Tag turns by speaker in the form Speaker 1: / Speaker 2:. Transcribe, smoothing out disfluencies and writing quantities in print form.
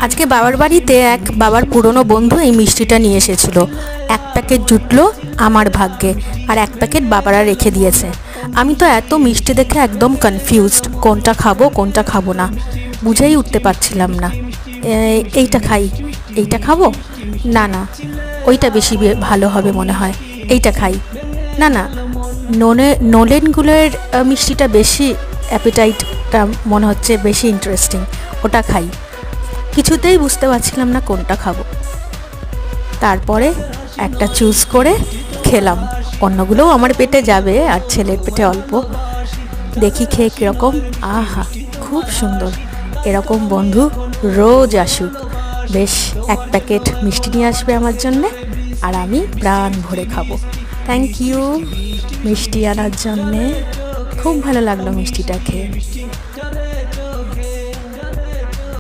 Speaker 1: আজকে বাবার বাড়িতে এক বাবার পুরনো বন্ধু এই মিষ্টিটা নিয়ে এসেছিল। এক প্যাকেট জুটলো আমার ভাগ্যে, আর এক প্যাকেট বাবারা রেখে দিয়েছে। আমি তো এত মিষ্টি দেখে একদম কনফিউজড, কোনটা খাবো কোনটা খাবো না বুঝেই উঠতে পারছিলাম না। এইটা খাই, এইটা খাবো, না না ওইটা বেশি ভালো হবে মনে হয়, এইটা খাই, না না নলেনগুলোর মিষ্টিটা বেশি অ্যাপিটাইটটা মনে হচ্ছে বেশি ইন্টারেস্টিং, ওটা খাই। কিছুতেই বুঝতে পারছিলাম না কোনটা খাবো। তারপরে একটা চুজ করে খেলাম। অন্যগুলোও আমার পেটে যাবে আর ছেলের পেটে অল্প। দেখি খেয়ে কীরকম। আহা, খুব সুন্দর। এরকম বন্ধু রোজ আসুক, বেশ এক প্যাকেট মিষ্টি নিয়ে আসবে আমার জন্যে, আর আমি প্রাণ ভরে খাবো। থ্যাংক ইউ মিষ্টি আনার জন্যে, খুব ভালো লাগলো মিষ্টিটা খেয়ে।